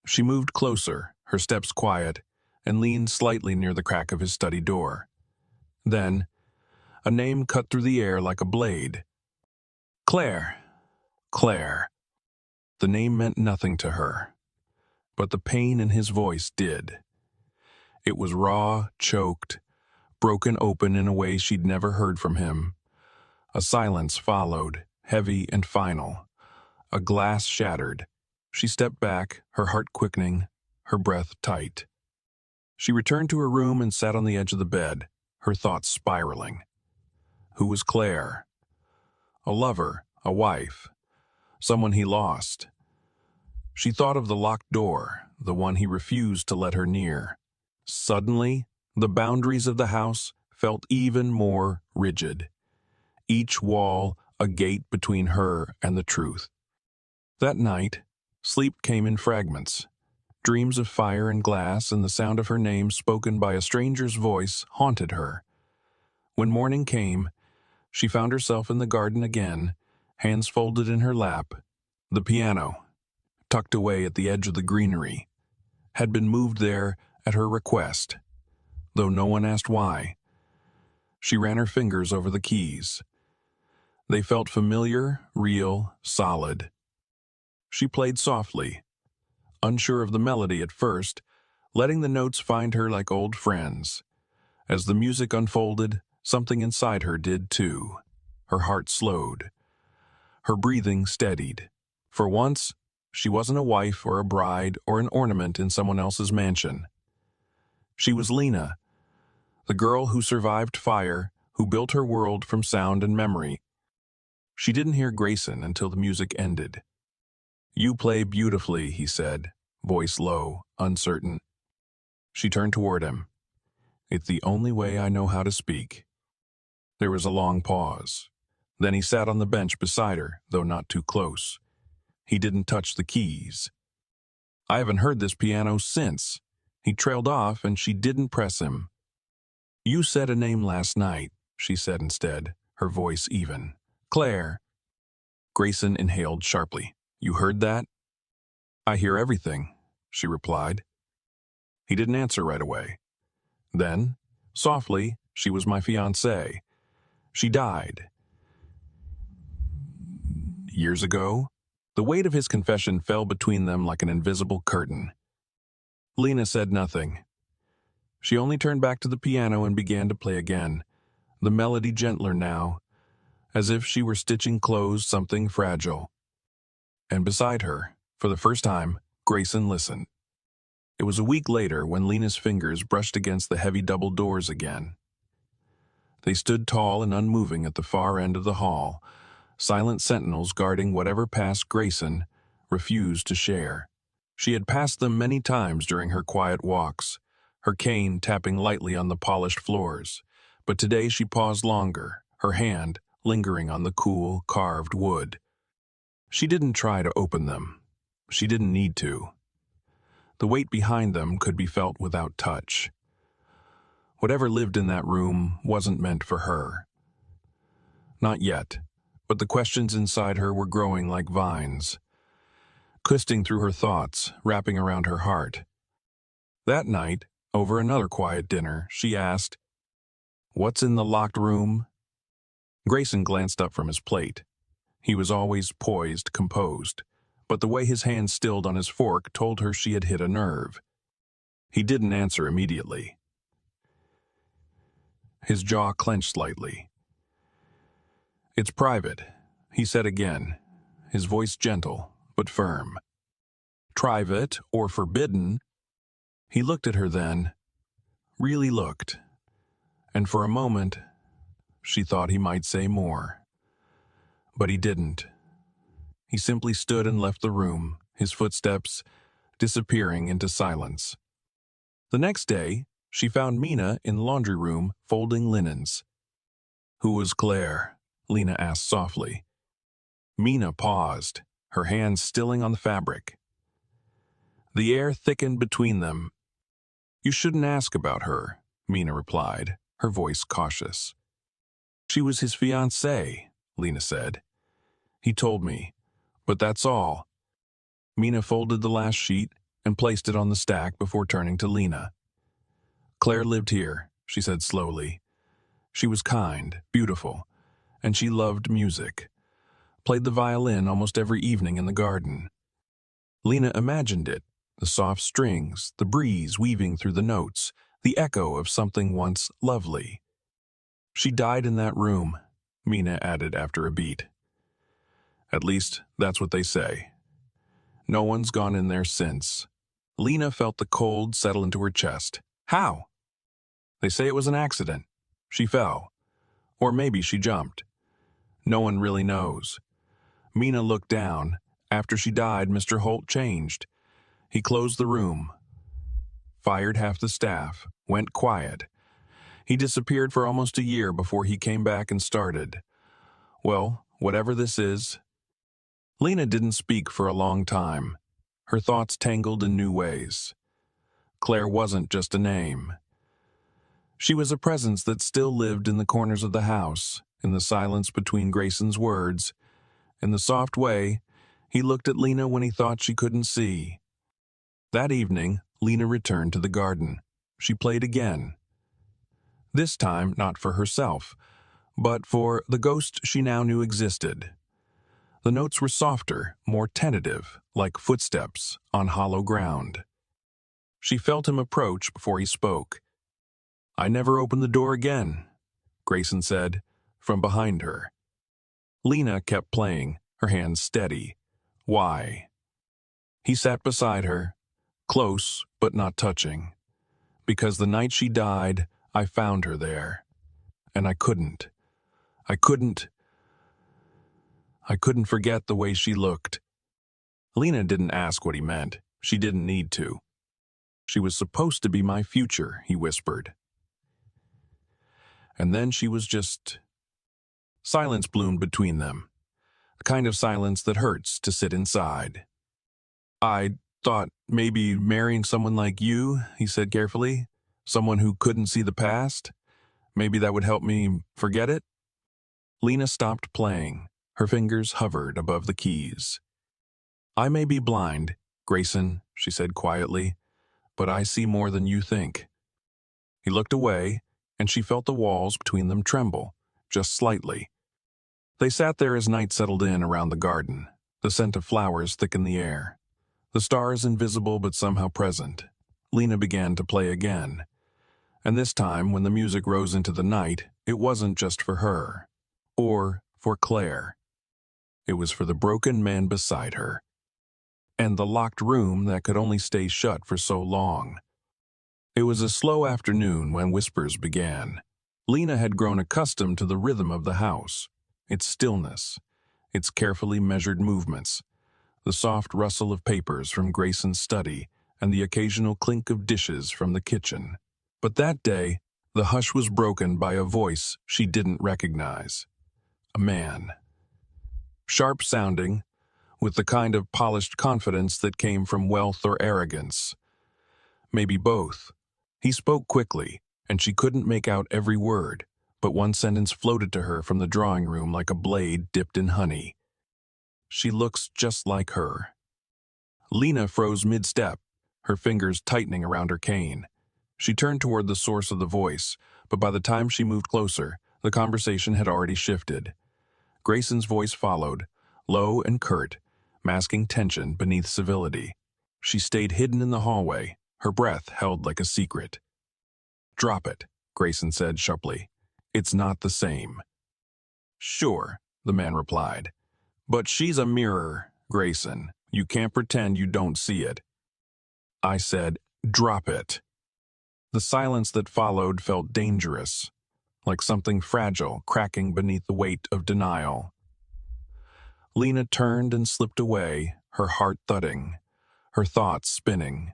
She moved closer, her steps quiet, and leaned slightly near the crack of his study door. Then, a name cut through the air like a blade. "Claire. Claire." The name meant nothing to her, but the pain in his voice did. It was raw, choked, broken open in a way she'd never heard from him. A silence followed, heavy and final. A glass shattered. She stepped back, her heart quickening, her breath tight. She returned to her room and sat on the edge of the bed, her thoughts spiraling. Who was Claire? A lover, a wife, someone he lost. She thought of the locked door, the one he refused to let her near. Suddenly, the boundaries of the house felt even more rigid, each wall a gate between her and the truth. That night, sleep came in fragments. Dreams of fire and glass and the sound of her name spoken by a stranger's voice haunted her. When morning came, she found herself in the garden again, hands folded in her lap. The piano, tucked away at the edge of the greenery, had been moved there at her request, though no one asked why. She ran her fingers over the keys. They felt familiar, real, solid. She played softly, unsure of the melody at first, letting the notes find her like old friends. As the music unfolded, something inside her did too. Her heart slowed. Her breathing steadied. For once, she wasn't a wife or a bride or an ornament in someone else's mansion. She was Lena, the girl who survived fire, who built her world from sound and memory. She didn't hear Grayson until the music ended. "You play beautifully," he said, voice low, uncertain. She turned toward him. "It's the only way I know how to speak." There was a long pause. Then he sat on the bench beside her, though not too close. He didn't touch the keys. "I haven't heard this piano since." He trailed off, and she didn't press him. "You said a name last night," she said instead, her voice even. "Claire." Grayson inhaled sharply. "You heard that?" "I hear everything," she replied. He didn't answer right away. Then, softly, "She was my fiancée. She died." Years ago? The weight of his confession fell between them like an invisible curtain. Lena said nothing. She only turned back to the piano and began to play again, the melody gentler now, as if she were stitching closed something fragile. And beside her, for the first time, Grayson listened. It was a week later when Lena's fingers brushed against the heavy double doors again. They stood tall and unmoving at the far end of the hall, silent sentinels guarding whatever past Grayson refused to share. She had passed them many times during her quiet walks, her cane tapping lightly on the polished floors, but today she paused longer, her hand lingering on the cool, carved wood. She didn't try to open them. She didn't need to. The weight behind them could be felt without touch. Whatever lived in that room wasn't meant for her. Not yet, but the questions inside her were growing like vines, twisting through her thoughts, wrapping around her heart. That night, over another quiet dinner, she asked, "What's in the locked room?" Grayson glanced up from his plate. He was always poised, composed, but the way his hand stilled on his fork told her she had hit a nerve. He didn't answer immediately. His jaw clenched slightly. "It's private," he said again, his voice gentle but firm. "Private or forbidden?" He looked at her then, really looked, and for a moment she thought he might say more. But he didn't. He simply stood and left the room, his footsteps disappearing into silence. The next day, she found Mina in the laundry room folding linens. "Who was Claire?" Lena asked softly. Mina paused, her hands stilling on the fabric. The air thickened between them. "You shouldn't ask about her," Mina replied, her voice cautious. "She was his fiancée," Lena said. "He told me, but that's all." Mina folded the last sheet and placed it on the stack before turning to Lena. "Claire lived here," she said slowly. "She was kind, beautiful, and she loved music. Played the violin almost every evening in the garden." Lena imagined it, the soft strings, the breeze weaving through the notes, the echo of something once lovely. "She died in that room," Mina added after a beat. "At least, that's what they say. No one's gone in there since." Lena felt the cold settle into her chest. "How?" "They say it was an accident. She fell. Or maybe she jumped. No one really knows." Mina looked down, After she died, Mr. Holt changed. He closed the room, fired half the staff, went quiet. He disappeared for almost a year before he came back and started. Well, whatever this is. Lena didn't speak for a long time. Her thoughts tangled in new ways. Claire wasn't just a name. She was a presence that still lived in the corners of the house, in the silence between Grayson's words. In the soft way, he looked at Lena when he thought she couldn't see. That evening, Lena returned to the garden. She played again. This time, not for herself, but for the ghost she now knew existed. The notes were softer, more tentative, like footsteps on hollow ground. She felt him approach before he spoke. "I never opened the door again," Grayson said, from behind her. Lena kept playing, her hands steady. "Why?" He sat beside her, close but not touching. "Because the night she died, I found her there. And I couldn't forget the way she looked." Lena didn't ask what he meant. She didn't need to. "She was supposed to be my future," he whispered. And then she was just... Silence bloomed between them, the kind of silence that hurts to sit inside. "I thought maybe marrying someone like you," he said carefully, "someone who couldn't see the past, maybe that would help me forget it." Lena stopped playing. Her fingers hovered above the keys. "I may be blind, Grayson," she said quietly, "but I see more than you think." He looked away, and she felt the walls between them tremble, just slightly. They sat there as night settled in around the garden. The scent of flowers thickened the air. The stars invisible but somehow present. Lena began to play again. And this time, when the music rose into the night, it wasn't just for her. Or for Claire. It was for the broken man beside her. And the locked room that could only stay shut for so long. It was a slow afternoon when whispers began. Lena had grown accustomed to the rhythm of the house, its stillness, its carefully measured movements, the soft rustle of papers from Grayson's study, and the occasional clink of dishes from the kitchen. But that day, the hush was broken by a voice she didn't recognize. A man. Sharp-sounding, with the kind of polished confidence that came from wealth or arrogance. Maybe both. He spoke quickly, and she couldn't make out every word, but one sentence floated to her from the drawing room like a blade dipped in honey. "She looks just like her." Lena froze mid-step, her fingers tightening around her cane. She turned toward the source of the voice, but by the time she moved closer, the conversation had already shifted. Grayson's voice followed, low and curt, masking tension beneath civility. She stayed hidden in the hallway, her breath held like a secret. "Drop it," Grayson said sharply. "It's not the same." "Sure," the man replied. "But she's a mirror, Grayson. You can't pretend you don't see it." I said, "Drop it." The silence that followed felt dangerous, like something fragile cracking beneath the weight of denial. Lena turned and slipped away, her heart thudding, her thoughts spinning.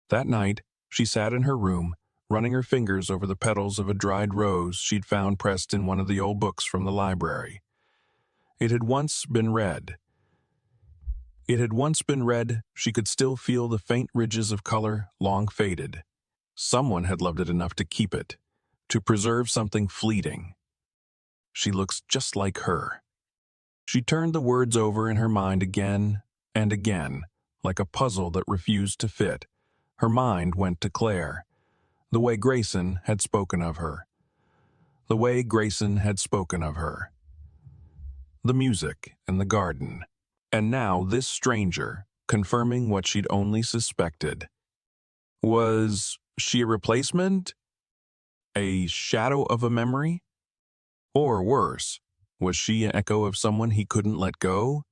That night, she sat in her room, running her fingers over the petals of a dried rose she'd found pressed in one of the old books from the library. It had once been red. She could still feel the faint ridges of color, long faded. Someone had loved it enough to keep it, to preserve something fleeting. "She looks just like her." She turned the words over in her mind again and again, like a puzzle that refused to fit. Her mind went to Claire, the way Grayson had spoken of her. The way Grayson had spoken of her. The music in the garden. And now this stranger, confirming what she'd only suspected. Was she a replacement? A shadow of a memory? Or worse, was she an echo of someone he couldn't let go?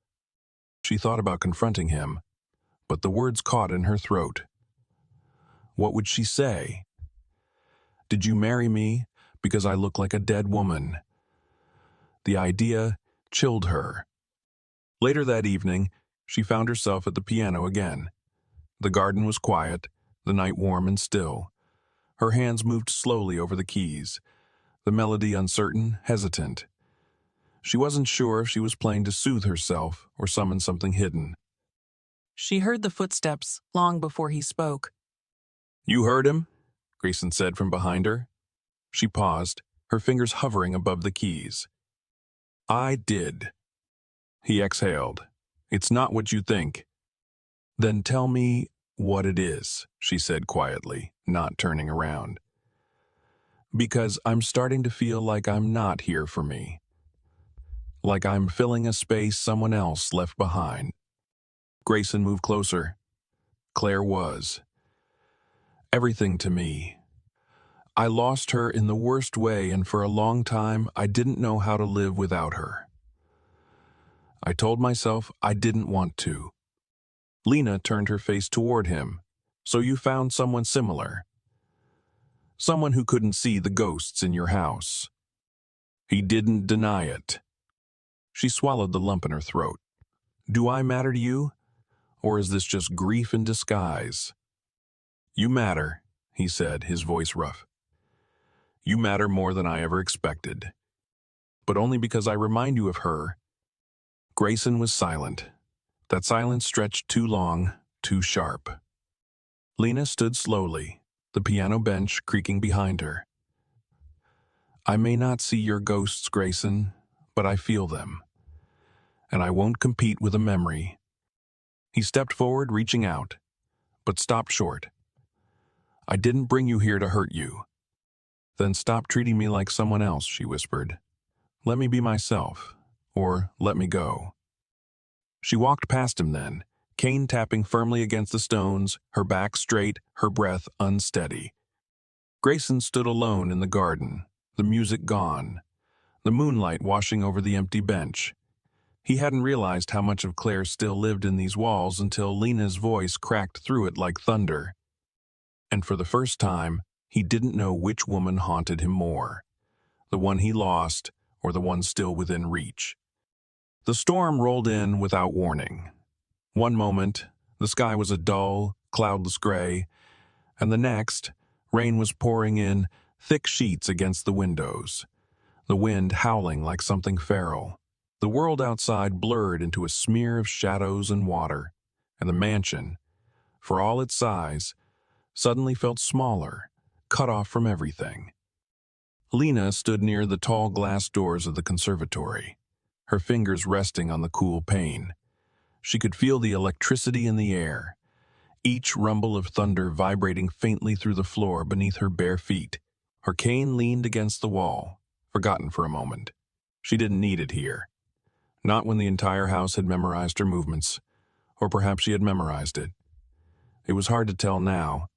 She thought about confronting him, but the words caught in her throat. What would she say? "Did you marry me because I look like a dead woman?" The idea chilled her. Later that evening, she found herself at the piano again. The garden was quiet, the night warm and still. Her hands moved slowly over the keys, the melody uncertain, hesitant. She wasn't sure if she was playing to soothe herself or summon something hidden. She heard the footsteps long before he spoke. "You heard him?" Grayson said from behind her. She paused, her fingers hovering above the keys. "I did." He exhaled. "It's not what you think." "Then tell me what it is," she said quietly, not turning around. "Because I'm starting to feel like I'm not here for me. Like I'm filling a space someone else left behind." Grayson moved closer. Claire was everything to me. I lost her in the worst way, and for a long time I didn't know how to live without her. I told myself I didn't want to. Lena turned her face toward him. "So you found someone similar? Someone who couldn't see the ghosts in your house?" He didn't deny it. She swallowed the lump in her throat. "Do I matter to you? Or is this just grief in disguise?" "You matter," he said, his voice rough. "You matter more than I ever expected. But only because I remind you of her." Grayson was silent. That silence stretched too long, too sharp. Lena stood slowly, the piano bench creaking behind her. "I may not see your ghosts, Grayson, but I feel them. And I won't compete with a memory." He stepped forward, reaching out, but stopped short. "I didn't bring you here to hurt you." "Then stop treating me like someone else," she whispered. "Let me be myself, or let me go." She walked past him then, cane tapping firmly against the stones, her back straight, her breath unsteady. Grayson stood alone in the garden, the music gone, the moonlight washing over the empty bench. He hadn't realized how much of Claire still lived in these walls until Lena's voice cracked through it like thunder. And for the first time, he didn't know which woman haunted him more, the one he lost or the one still within reach. The storm rolled in without warning. One moment, the sky was a dull, cloudless gray, and the next, rain was pouring in thick sheets against the windows, the wind howling like something feral. The world outside blurred into a smear of shadows and water, and the mansion, for all its size, suddenly felt smaller, cut off from everything. Lena stood near the tall glass doors of the conservatory, her fingers resting on the cool pane. She could feel the electricity in the air, each rumble of thunder vibrating faintly through the floor beneath her bare feet. Her cane leaned against the wall, forgotten for a moment. She didn't need it here. Not when the entire house had memorized her movements, or perhaps she had memorized it. It was hard to tell now.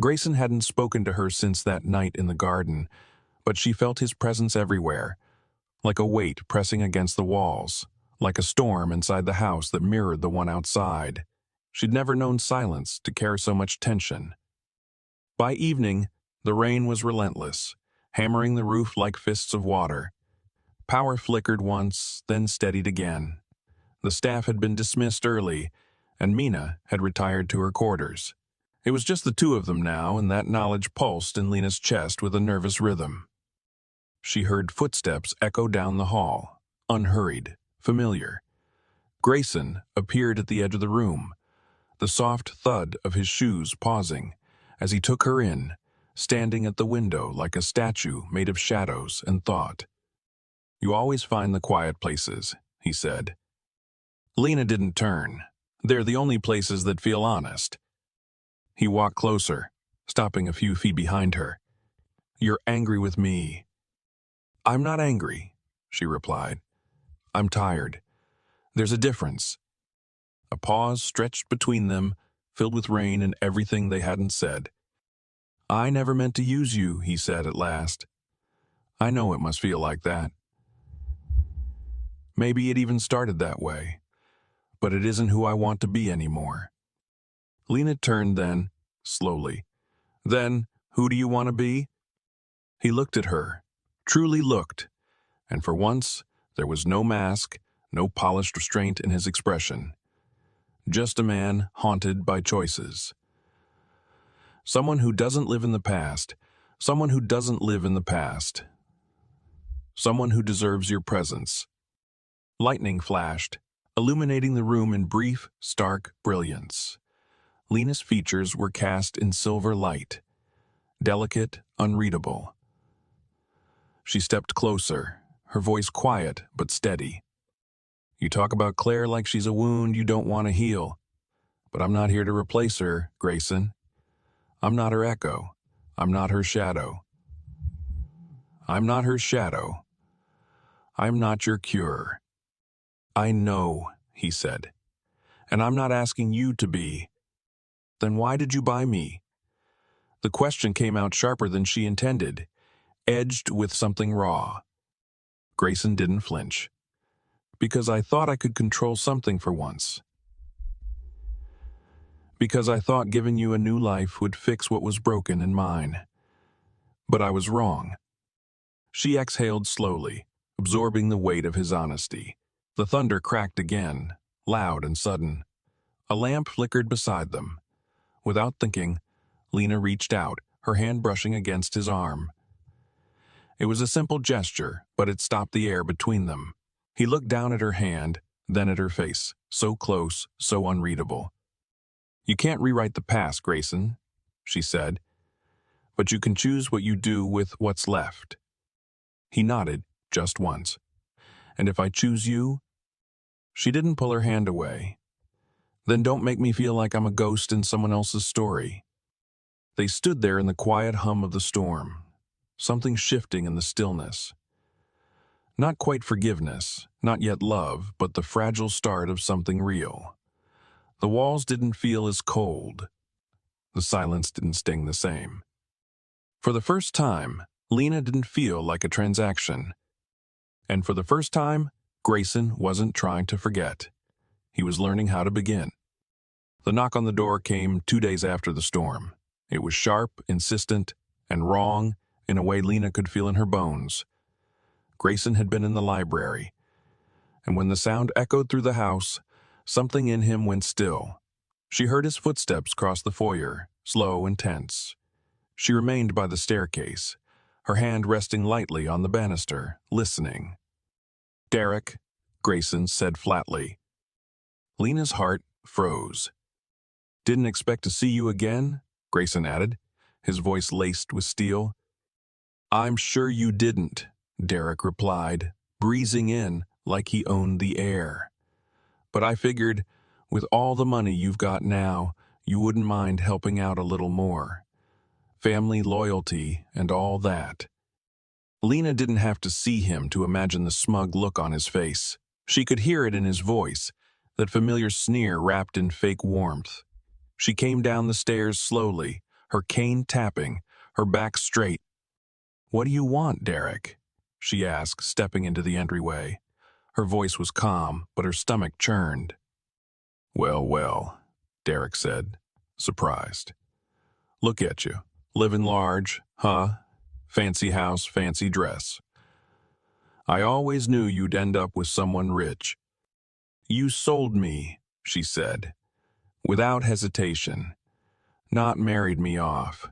Grayson hadn't spoken to her since that night in the garden, but she felt his presence everywhere, like a weight pressing against the walls, like a storm inside the house that mirrored the one outside. She'd never known silence to carry so much tension. By evening, the rain was relentless, hammering the roof like fists of water. Power flickered once, then steadied again. The staff had been dismissed early, and Mina had retired to her quarters. It was just the two of them now, and that knowledge pulsed in Lena's chest with a nervous rhythm. She heard footsteps echo down the hall, unhurried, familiar. Grayson appeared at the edge of the room, the soft thud of his shoes pausing as he took her in, standing at the window like a statue made of shadows and thought. "You always find the quiet places," he said. Lena didn't turn. "They're the only places that feel honest." He walked closer, stopping a few feet behind her. "You're angry with me." "I'm not angry," she replied. "I'm tired. There's a difference." A pause stretched between them, filled with rain and everything they hadn't said. "I never meant to use you," he said at last. "I know it must feel like that. Maybe it even started that way, but it isn't who I want to be anymore." Lena turned then, slowly. "Then, who do you want to be?" He looked at her, truly looked, and for once there was no mask, no polished restraint in his expression. Just a man haunted by choices. Someone who doesn't live in the past. Someone who doesn't live in the past. Someone who deserves your presence. Lightning flashed, illuminating the room in brief, stark brilliance. Lena's features were cast in silver light, delicate, unreadable. She stepped closer, her voice quiet but steady. You talk about Claire like she's a wound you don't want to heal. But I'm not here to replace her, Grayson. I'm not her echo. I'm not her shadow. I'm not her shadow. I'm not your cure. I know, he said. And I'm not asking you to be. Then why did you buy me? The question came out sharper than she intended, edged with something raw. Grayson didn't flinch. Because I thought I could control something for once. Because I thought giving you a new life would fix what was broken in mine. But I was wrong. She exhaled slowly, absorbing the weight of his honesty. The thunder cracked again, loud and sudden. A lamp flickered beside them. Without thinking, Lena reached out, her hand brushing against his arm. It was a simple gesture, but it stopped the air between them. He looked down at her hand, then at her face, so close, so unreadable. You can't rewrite the past, Grayson, she said, but you can choose what you do with what's left. He nodded, just once. And if I choose you? She didn't pull her hand away. Then don't make me feel like I'm a ghost in someone else's story. They stood there in the quiet hum of the storm, something shifting in the stillness. Not quite forgiveness, not yet love, but the fragile start of something real. The walls didn't feel as cold. The silence didn't sting the same. For the first time, Lena didn't feel like a transaction. And for the first time, Grayson wasn't trying to forget. He was learning how to begin. The knock on the door came 2 days after the storm. It was sharp, insistent, and wrong in a way Lena could feel in her bones. Grayson had been in the library, and when the sound echoed through the house, something in him went still. She heard his footsteps cross the foyer, slow and tense. She remained by the staircase, her hand resting lightly on the banister, listening. Derek, Grayson said flatly. Lena's heart froze. Didn't expect to see you again, Grayson added, his voice laced with steel. I'm sure you didn't, Derek replied, breezing in like he owned the air. But I figured, with all the money you've got now, you wouldn't mind helping out a little more. Family loyalty and all that. Lena didn't have to see him to imagine the smug look on his face. She could hear it in his voice, that familiar sneer wrapped in fake warmth. She came down the stairs slowly, her cane tapping, her back straight. What do you want, Derek? She asked, stepping into the entryway. Her voice was calm, but her stomach churned. Well, well, Derek said, surprised. Look at you, living large, huh? Fancy house, fancy dress. I always knew you'd end up with someone rich. You sold me, she said, without hesitation. Not married me off.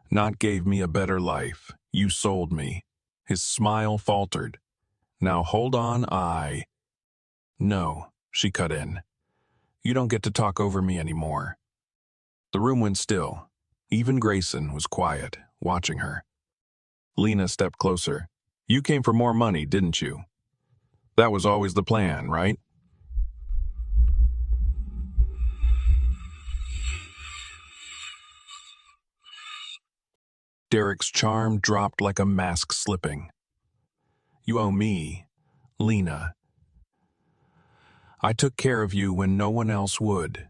Not gave me a better life. You sold me. His smile faltered. Now hold on, No, she cut in. You don't get to talk over me anymore. The room went still. Even Grayson was quiet, watching her. Lena stepped closer. You came for more money, didn't you? That was always the plan, right? Derek's charm dropped like a mask slipping. You owe me, Lena. I took care of you when no one else would.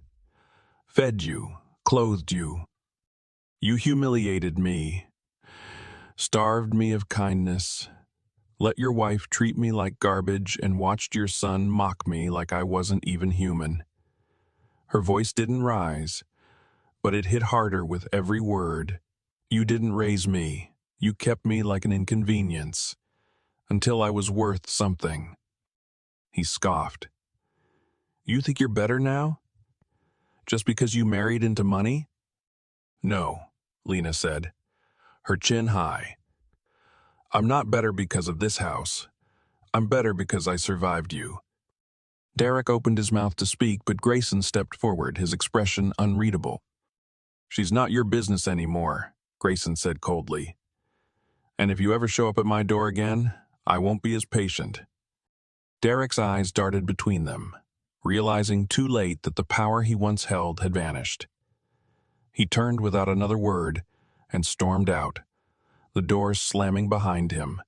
Fed you, clothed you. You humiliated me. Starved me of kindness. Let your wife treat me like garbage and watched your son mock me like I wasn't even human. Her voice didn't rise, but it hit harder with every word. You didn't raise me. You kept me like an inconvenience, until I was worth something. He scoffed. You think you're better now? Just because you married into money? No, Lena said, her chin high. I'm not better because of this house. I'm better because I survived you. Derek opened his mouth to speak, but Grayson stepped forward, his expression unreadable. She's not your business anymore, Grayson said coldly. And if you ever show up at my door again, I won't be as patient. Derek's eyes darted between them, realizing too late that the power he once held had vanished. He turned without another word and stormed out, the doors slamming behind him.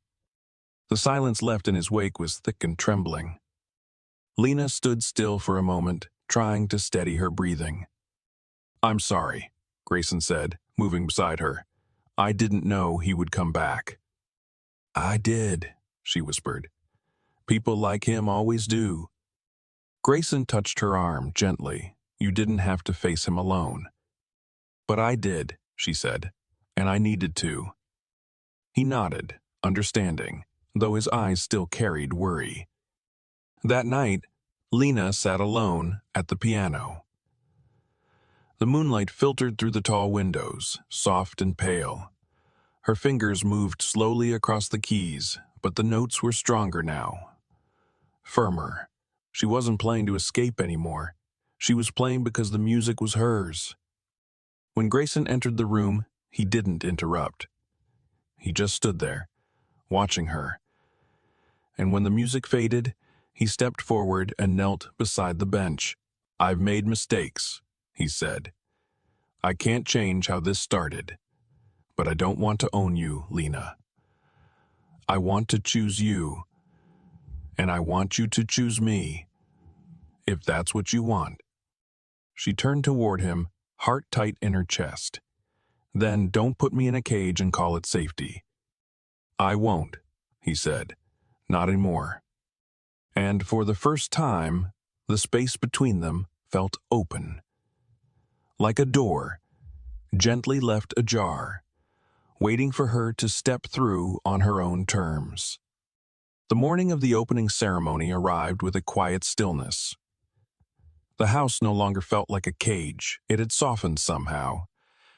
The silence left in his wake was thick and trembling. Lena stood still for a moment, trying to steady her breathing. I'm sorry, Grayson said, moving beside her. I didn't know he would come back. I did, she whispered. People like him always do. Grayson touched her arm gently. You didn't have to face him alone. But I did, she said, and I needed to. He nodded, understanding, though his eyes still carried worry. That night, Lena sat alone at the piano. The moonlight filtered through the tall windows, soft and pale. Her fingers moved slowly across the keys, but the notes were stronger now. Firmer. She wasn't playing to escape anymore. She was playing because the music was hers. When Grayson entered the room, he didn't interrupt. He just stood there, watching her. And when the music faded, he stepped forward and knelt beside the bench. I've made mistakes, he said. I can't change how this started, but I don't want to own you, Lena. I want to choose you, and I want you to choose me, if that's what you want. She turned toward him, heart tight in her chest. Then don't put me in a cage and call it safety. I won't, he said, not anymore. And for the first time, the space between them felt open. Like a door, gently left ajar, waiting for her to step through on her own terms. The morning of the opening ceremony arrived with a quiet stillness. The house no longer felt like a cage. It had softened somehow,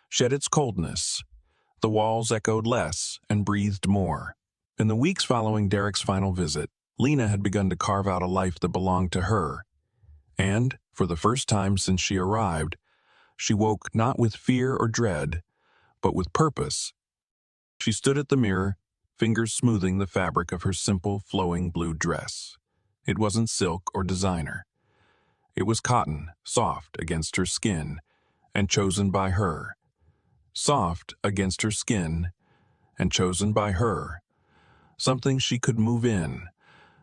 shed its coldness. The walls echoed less and breathed more. In the weeks following Derek's final visit, Lena had begun to carve out a life that belonged to her. And, for the first time since she arrived, she woke not with fear or dread, but with purpose. She stood at the mirror, fingers smoothing the fabric of her simple, flowing blue dress. It wasn't silk or designer. It was cotton, soft against her skin, and chosen by her. Soft against her skin, and chosen by her. Something she could move in,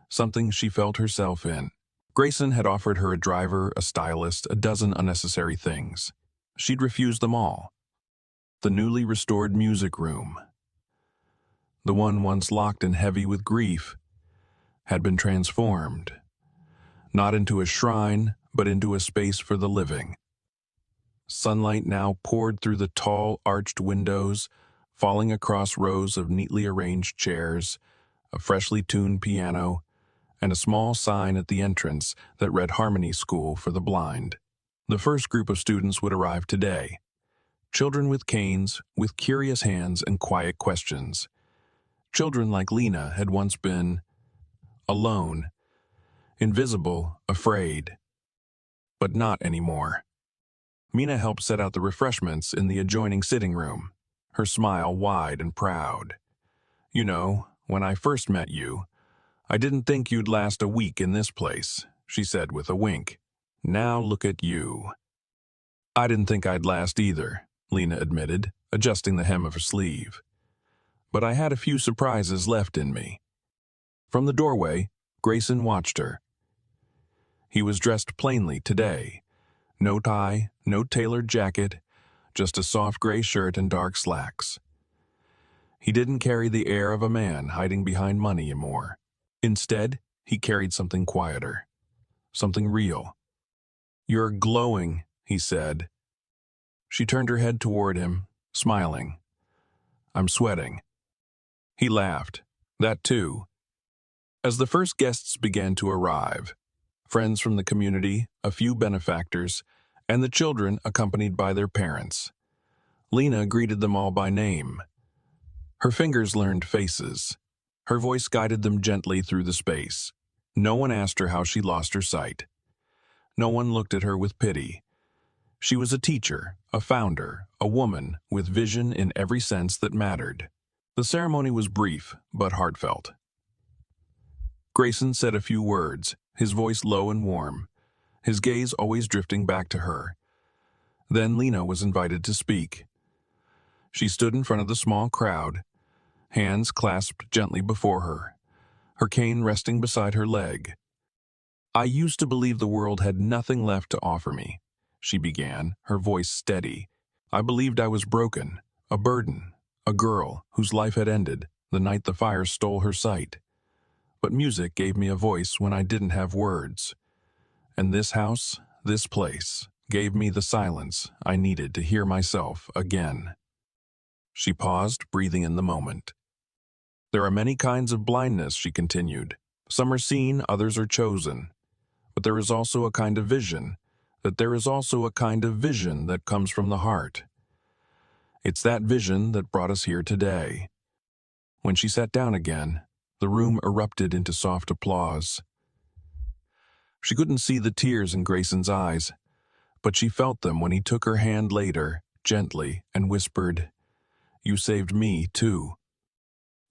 something she felt herself in. Grayson had offered her a driver, a stylist, a dozen unnecessary things. She'd refused them all. The newly restored music room, the one once locked and heavy with grief, had been transformed, not into a shrine, but into a space for the living. Sunlight now poured through the tall, arched windows, falling across rows of neatly arranged chairs, a freshly tuned piano, and a small sign at the entrance that read Harmony School for the Blind. The first group of students would arrive today. Children with canes, with curious hands and quiet questions. Children like Lena had once been alone, invisible, afraid. But not anymore. Mina helped set out the refreshments in the adjoining sitting room, her smile wide and proud. You know, when I first met you, I didn't think you'd last a week in this place, she said with a wink. Now look at you. I didn't think I'd last either, Lena admitted, adjusting the hem of her sleeve. But I had a few surprises left in me. From the doorway, Grayson watched her. He was dressed plainly today. No tie, no tailored jacket, just a soft gray shirt and dark slacks. He didn't carry the air of a man hiding behind money anymore. Instead, he carried something quieter, something real. You're glowing, he said. She turned her head toward him, smiling. I'm sweating. He laughed. That too. As the first guests began to arrive, friends from the community, a few benefactors, and the children accompanied by their parents. Lena greeted them all by name. Her fingers learned faces. Her voice guided them gently through the space. No one asked her how she lost her sight. No one looked at her with pity. She was a teacher, a founder, a woman with vision in every sense that mattered. The ceremony was brief, but heartfelt. Grayson said a few words, his voice low and warm, his gaze always drifting back to her. Then Lena was invited to speak. She stood in front of the small crowd, hands clasped gently before her cane resting beside her leg. "I used to believe the world had nothing left to offer me," she began, her voice steady. "I believed I was broken, a burden, a girl whose life had ended the night the fire stole her sight. But music gave me a voice when I didn't have words. And this house, this place, gave me the silence I needed to hear myself again." She paused, breathing in the moment. "There are many kinds of blindness," she continued. "Some are seen, others are chosen. But there is also a kind of vision, that comes from the heart. It's that vision that brought us here today." When she sat down again, the room erupted into soft applause. She couldn't see the tears in Grayson's eyes, but she felt them when he took her hand later, gently, and whispered, "You saved me, too."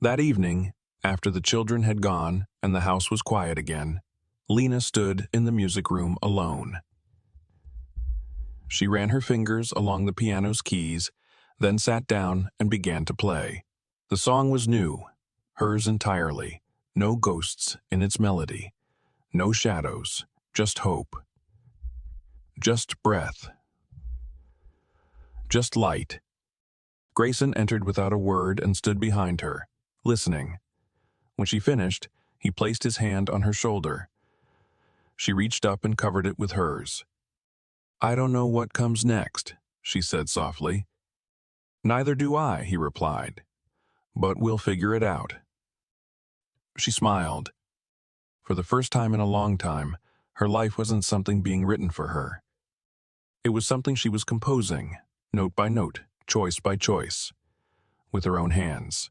That evening, after the children had gone and the house was quiet again, Lena stood in the music room alone. She ran her fingers along the piano's keys, then sat down and began to play. The song was new, hers entirely, no ghosts in its melody, no shadows, just hope, just breath, just light. Grayson entered without a word and stood behind her, listening. When she finished, he placed his hand on her shoulder. She reached up and covered it with hers. "I don't know what comes next," she said softly. "Neither do I," he replied. "But we'll figure it out." She smiled. For the first time in a long time, her life wasn't something being written for her. It was something she was composing, note by note, choice by choice, with her own hands.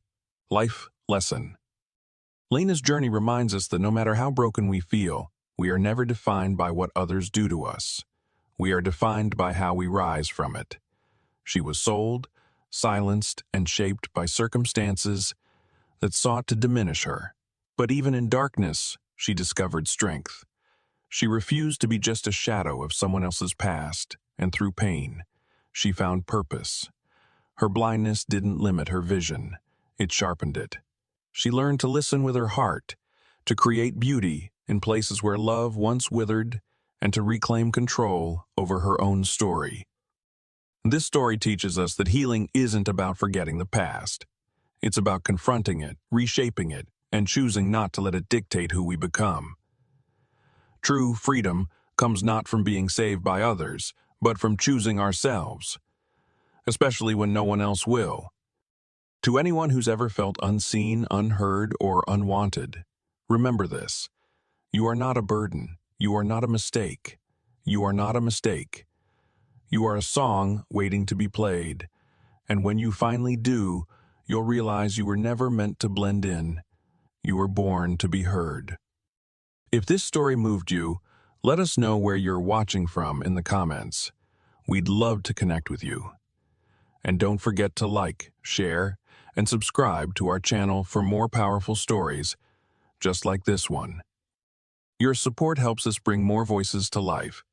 Life lesson. Lena's journey reminds us that no matter how broken we feel, we are never defined by what others do to us. We are defined by how we rise from it. She was sold, silenced, and shaped by circumstances that sought to diminish her. But even in darkness, she discovered strength. She refused to be just a shadow of someone else's past, and through pain, she found purpose. Her blindness didn't limit her vision, it sharpened it. She learned to listen with her heart, to create beauty in places where love once withered, and to reclaim control over her own story. This story teaches us that healing isn't about forgetting the past. It's about confronting it, reshaping it, and choosing not to let it dictate who we become. True freedom comes not from being saved by others, but from choosing ourselves, especially when no one else will. To anyone who's ever felt unseen, unheard, or unwanted, remember this. You are not a burden. You are not a mistake. You are not a mistake. You are a song waiting to be played, and when you finally do, you'll realize you were never meant to blend in. You were born to be heard. If this story moved you, let us know where you're watching from in the comments. We'd love to connect with you. And don't forget to like, share, and subscribe to our channel for more powerful stories, just like this one. Your support helps us bring more voices to life,